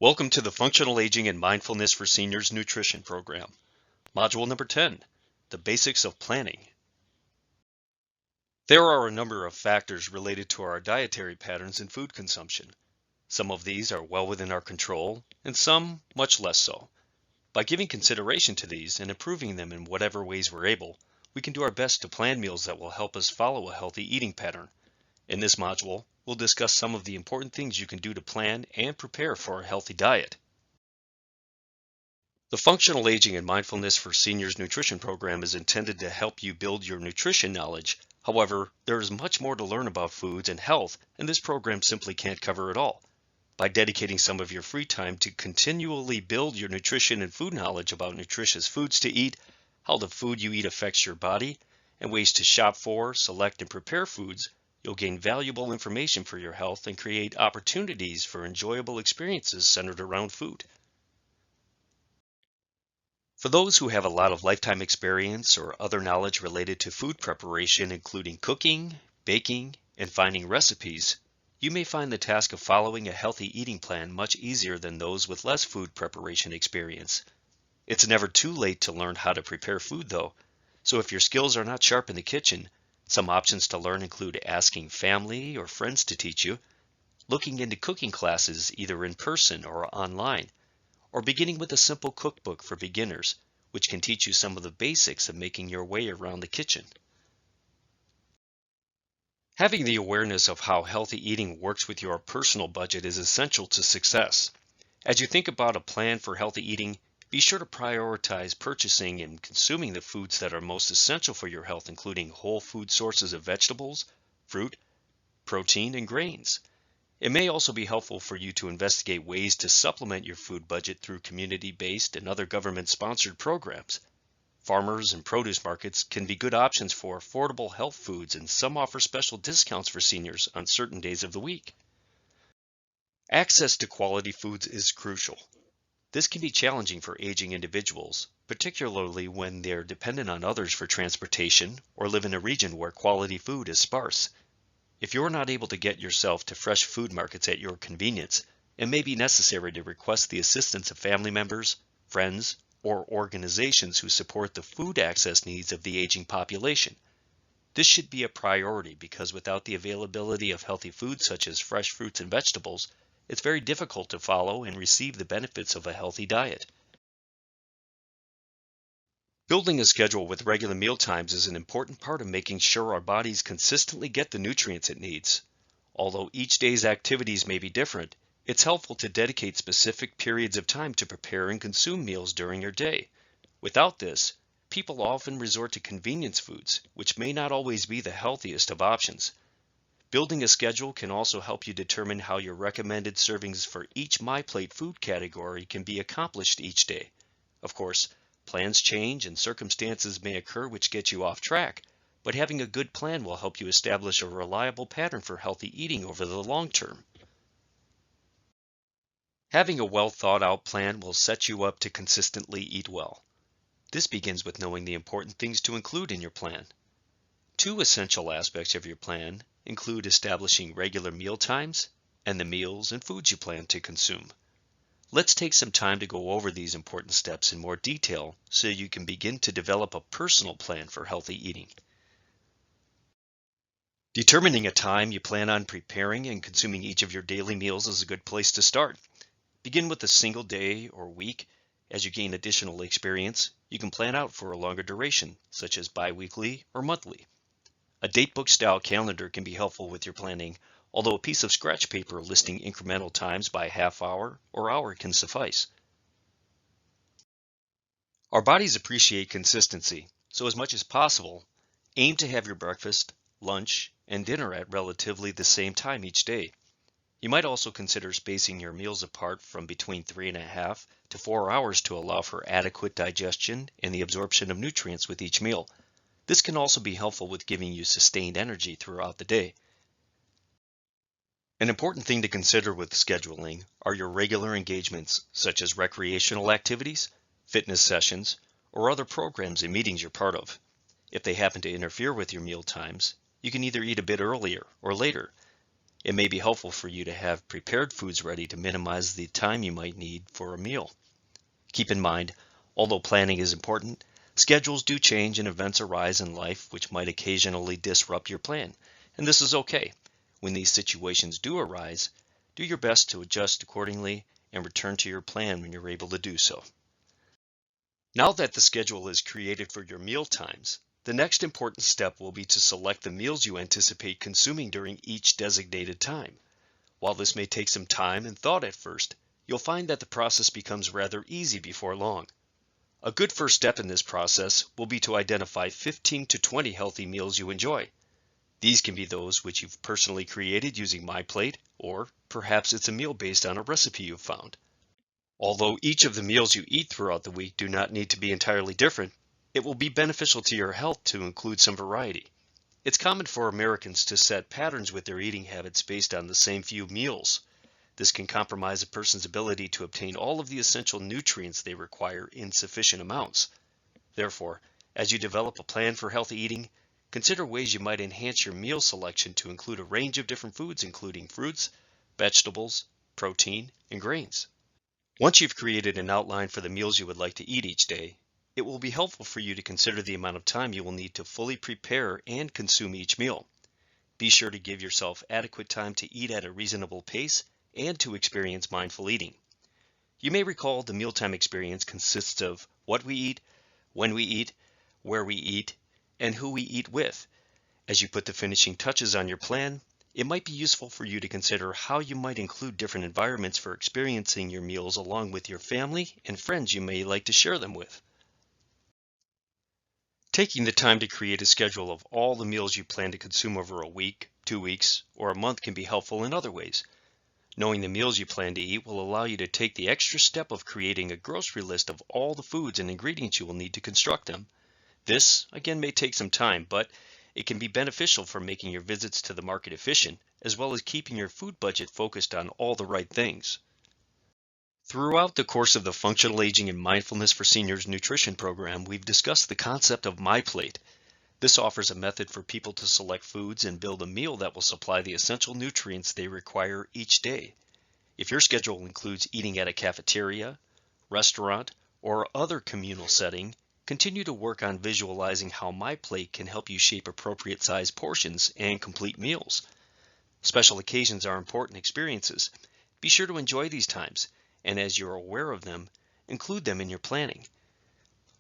Welcome to the Functional Aging and Mindfulness for Seniors Nutrition Program. Module number 10, the basics of planning. There are a number of factors related to our dietary patterns and food consumption. Some of these are well within our control, and some much less so. By giving consideration to these and improving them in whatever ways we're able, we can do our best to plan meals that will help us follow a healthy eating pattern. In this module, we'll discuss some of the important things you can do to plan and prepare for a healthy diet. The Functional Aging and Mindfulness for Seniors Nutrition Program is intended to help you build your nutrition knowledge. However, there is much more to learn about foods and health, and this program simply can't cover it all. By dedicating some of your free time to continually build your nutrition and food knowledge about nutritious foods to eat, how the food you eat affects your body, and ways to shop for, select, and prepare foods, you'll gain valuable information for your health and create opportunities for enjoyable experiences centered around food. For those who have a lot of lifetime experience or other knowledge related to food preparation, including cooking, baking, and finding recipes, you may find the task of following a healthy eating plan much easier than those with less food preparation experience. It's never too late to learn how to prepare food though, so if your skills are not sharp in the kitchen, some options to learn include asking family or friends to teach you, looking into cooking classes either in person or online, or beginning with a simple cookbook for beginners, which can teach you some of the basics of making your way around the kitchen. Having the awareness of how healthy eating works with your personal budget is essential to success. As you think about a plan for healthy eating, be sure to prioritize purchasing and consuming the foods that are most essential for your health, including whole food sources of vegetables, fruit, protein, and grains. It may also be helpful for you to investigate ways to supplement your food budget through community-based and other government-sponsored programs. Farmers and produce markets can be good options for affordable health foods, and some offer special discounts for seniors on certain days of the week. Access to quality foods is crucial. This can be challenging for aging individuals, particularly when they're dependent on others for transportation or live in a region where quality food is sparse. If you're not able to get yourself to fresh food markets at your convenience, it may be necessary to request the assistance of family members, friends, or organizations who support the food access needs of the aging population. This should be a priority because without the availability of healthy foods such as fresh fruits and vegetables, it's very difficult to follow and receive the benefits of a healthy diet. Building a schedule with regular meal times is an important part of making sure our bodies consistently get the nutrients it needs. Although each day's activities may be different, it's helpful to dedicate specific periods of time to prepare and consume meals during your day. Without this, people often resort to convenience foods, which may not always be the healthiest of options. Building a schedule can also help you determine how your recommended servings for each MyPlate food category can be accomplished each day. Of course, plans change and circumstances may occur which get you off track, but having a good plan will help you establish a reliable pattern for healthy eating over the long term. Having a well thought out plan will set you up to consistently eat well. This begins with knowing the important things to include in your plan. Two essential aspects of your plan include establishing regular meal times and the meals and foods you plan to consume. Let's take some time to go over these important steps in more detail so you can begin to develop a personal plan for healthy eating. Determining a time you plan on preparing and consuming each of your daily meals is a good place to start. Begin with a single day or week. As you gain additional experience, you can plan out for a longer duration, such as bi-weekly or monthly. A datebook style calendar can be helpful with your planning, although a piece of scratch paper listing incremental times by half hour or hour can suffice. Our bodies appreciate consistency, so as much as possible, aim to have your breakfast, lunch, and dinner at relatively the same time each day. You might also consider spacing your meals apart from between 3.5 to 4 hours to allow for adequate digestion and the absorption of nutrients with each meal. This can also be helpful with giving you sustained energy throughout the day. An important thing to consider with scheduling are your regular engagements, such as recreational activities, fitness sessions, or other programs and meetings you're part of. If they happen to interfere with your meal times, you can either eat a bit earlier or later. It may be helpful for you to have prepared foods ready to minimize the time you might need for a meal. Keep in mind, although planning is important, schedules do change and events arise in life which might occasionally disrupt your plan, and this is okay. When these situations do arise, do your best to adjust accordingly and return to your plan when you're able to do so. Now that the schedule is created for your meal times, the next important step will be to select the meals you anticipate consuming during each designated time. While this may take some time and thought at first, you'll find that the process becomes rather easy before long. A good first step in this process will be to identify 15 to 20 healthy meals you enjoy. These can be those which you've personally created using MyPlate, or perhaps it's a meal based on a recipe you've found. Although each of the meals you eat throughout the week do not need to be entirely different, it will be beneficial to your health to include some variety. It's common for Americans to set patterns with their eating habits based on the same few meals. This can compromise a person's ability to obtain all of the essential nutrients they require in sufficient amounts. Therefore, as you develop a plan for healthy eating, consider ways you might enhance your meal selection to include a range of different foods, including fruits, vegetables, protein, and grains. Once you've created an outline for the meals you would like to eat each day, it will be helpful for you to consider the amount of time you will need to fully prepare and consume each meal. Be sure to give yourself adequate time to eat at a reasonable pace and to experience mindful eating. You may recall the mealtime experience consists of what we eat, when we eat, where we eat, and who we eat with. As you put the finishing touches on your plan, it might be useful for you to consider how you might include different environments for experiencing your meals along with your family and friends you may like to share them with. Taking the time to create a schedule of all the meals you plan to consume over a week, 2 weeks, or a month can be helpful in other ways. Knowing the meals you plan to eat will allow you to take the extra step of creating a grocery list of all the foods and ingredients you will need to construct them. This, again, may take some time, but it can be beneficial for making your visits to the market efficient, as well as keeping your food budget focused on all the right things. Throughout the course of the Functional Aging and Mindfulness for Seniors nutrition program, we've discussed the concept of MyPlate. This offers a method for people to select foods and build a meal that will supply the essential nutrients they require each day. If your schedule includes eating at a cafeteria, restaurant, or other communal setting, continue to work on visualizing how MyPlate can help you shape appropriate size portions and complete meals. Special occasions are important experiences. Be sure to enjoy these times, and as you're aware of them, include them in your planning.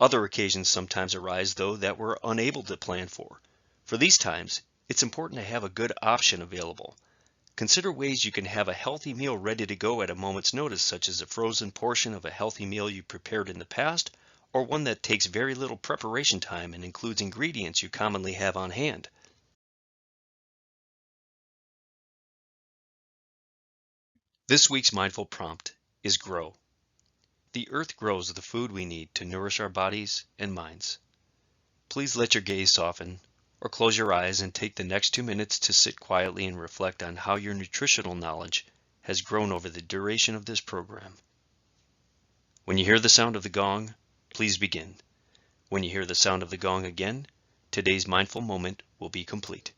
Other occasions sometimes arise, though, that we're unable to plan for. For these times, it's important to have a good option available. Consider ways you can have a healthy meal ready to go at a moment's notice, such as a frozen portion of a healthy meal you prepared in the past, or one that takes very little preparation time and includes ingredients you commonly have on hand. This week's mindful prompt is grow. The earth grows the food we need to nourish our bodies and minds. Please let your gaze soften, or close your eyes and take the next 2 minutes to sit quietly and reflect on how your nutritional knowledge has grown over the duration of this program. When you hear the sound of the gong, please begin. When you hear the sound of the gong again, today's mindful moment will be complete.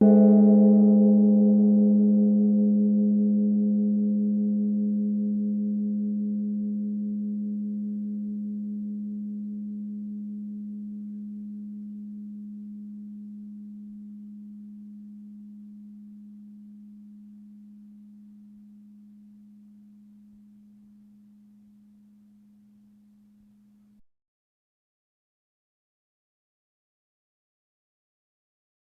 you.